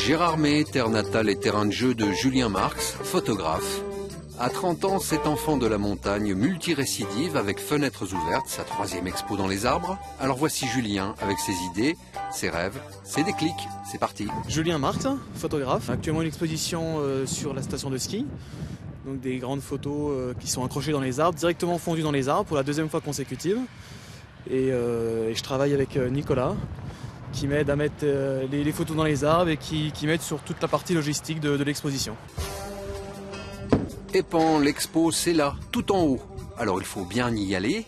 Gérardmer, terre natale et terrain de jeu de Julien Marx, photographe. À 30 ans, cet enfant de la montagne multirécidive avec Fenêtres ouvertes, sa 3e expo dans les arbres. Alors voici Julien avec ses idées, ses rêves, ses déclics. C'est parti. Julien Marx, photographe. Actuellement une exposition sur la station de ski. Donc des grandes photos qui sont accrochées dans les arbres, directement fondues dans les arbres pour la 2e fois consécutive. Et je travaille avec Nicolas qui m'aide à mettre les photos dans les arbres et qui m'aide sur toute la partie logistique de l'exposition. Épan, l'expo, c'est là, tout en haut. Alors il faut bien y aller.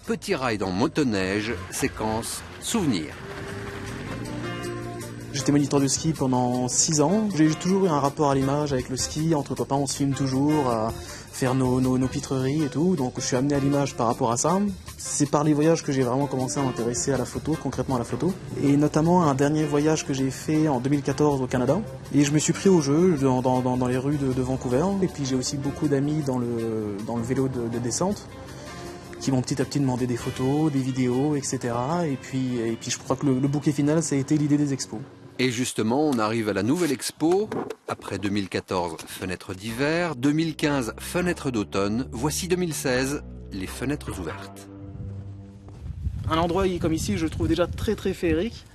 Petit ride en motoneige, séquence, souvenir. J'étais moniteur de ski pendant 6 ans. J'ai toujours eu un rapport à l'image avec le ski. Entre copains, on se filme toujours à faire nos pitreries et tout. Donc je suis amené à l'image par rapport à ça. C'est par les voyages que j'ai vraiment commencé à m'intéresser à la photo, concrètement à la photo. Et notamment un dernier voyage que j'ai fait en 2014 au Canada. Et je me suis pris au jeu dans les rues de Vancouver. Et puis j'ai aussi beaucoup d'amis dans le vélo de descente qui m'ont petit à petit demandé des photos, des vidéos, etc. Et puis je crois que le bouquet final, ça a été l'idée des expos. Et justement, on arrive à la nouvelle expo. Après 2014, fenêtres d'hiver. 2015, fenêtres d'automne. Voici 2016, les fenêtres ouvertes. Un endroit comme ici, je le trouve déjà très très féerique.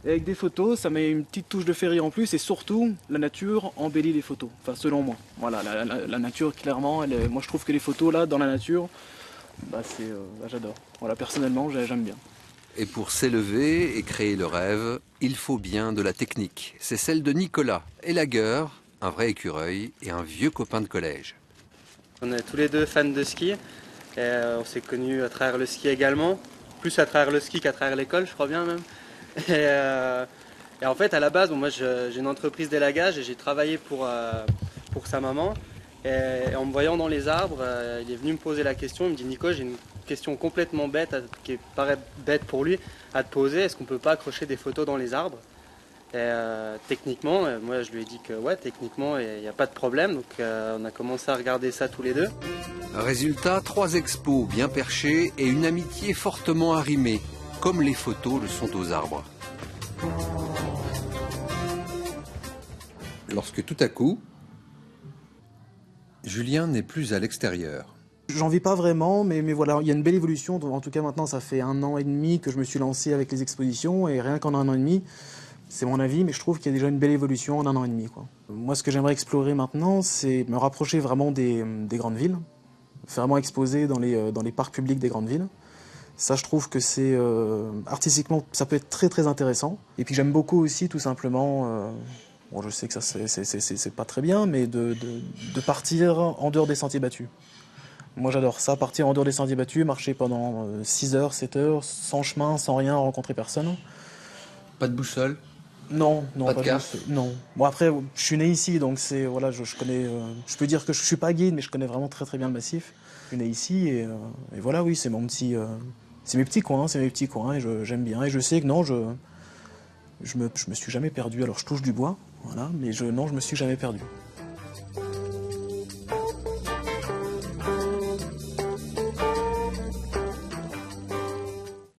Et avec des photos, ça met une petite touche de féerie en plus. Et surtout, la nature embellit les photos. Enfin, selon moi. Voilà, la nature, clairement, moi je trouve que les photos là, dans la nature, j'adore. Voilà, personnellement, j'aime bien. Et pour s'élever et créer le rêve, il faut bien de la technique. C'est celle de Nicolas, élagueur, un vrai écureuil et un vieux copain de collège. On est tous les deux fans de ski. Et on s'est connus à travers le ski également. Plus à travers le ski qu'à travers l'école, je crois bien même. Et en fait, à la base, moi j'ai une entreprise d'élagage et j'ai travaillé pour sa maman. Et en me voyant dans les arbres, il est venu me poser la question. Il me dit: Nico, j'ai une question complètement bête, qui paraît bête pour lui, à te poser. Est-ce qu'on peut pas accrocher des photos dans les arbres? Et techniquement, moi je lui ai dit que ouais, techniquement il n'y a pas de problème. Donc on a commencé à regarder ça tous les deux. Résultat, 3 expos bien perchés et une amitié fortement arrimée, comme les photos le sont aux arbres. Lorsque tout à coup, Julien n'est plus à l'extérieur. J'en vis pas vraiment, mais voilà, il y a une belle évolution. En tout cas, maintenant, ça fait 1 an et demi que je me suis lancé avec les expositions, et rien qu'en 1 an et demi, c'est mon avis, mais je trouve qu'il y a déjà une belle évolution en 1 an et demi, quoi. Moi, ce que j'aimerais explorer maintenant, c'est me rapprocher vraiment des grandes villes, vraiment exposer dans les parcs publics des grandes villes. Ça, je trouve que c'est artistiquement, ça peut être très très intéressant. Et puis j'aime beaucoup aussi, tout simplement. Bon, je sais que ça c'est pas très bien, mais de partir en dehors des sentiers battus. Moi j'adore ça, partir en dehors des sentiers battus, marcher pendant 6 heures, 7 heures, sans chemin, sans rien, rencontrer personne. Pas de boussole? Non, pas de carte? Non. Bon, après, je suis né ici, donc c'est voilà, je connais. Je peux dire que je suis pas guide, mais je connais vraiment très très bien le massif. Je suis né ici et voilà, oui, c'est mon petit, c'est mes petits coins, et j'aime bien. Et je sais que non, je me suis jamais perdu. Alors je touche du bois, voilà, mais non, je me suis jamais perdu.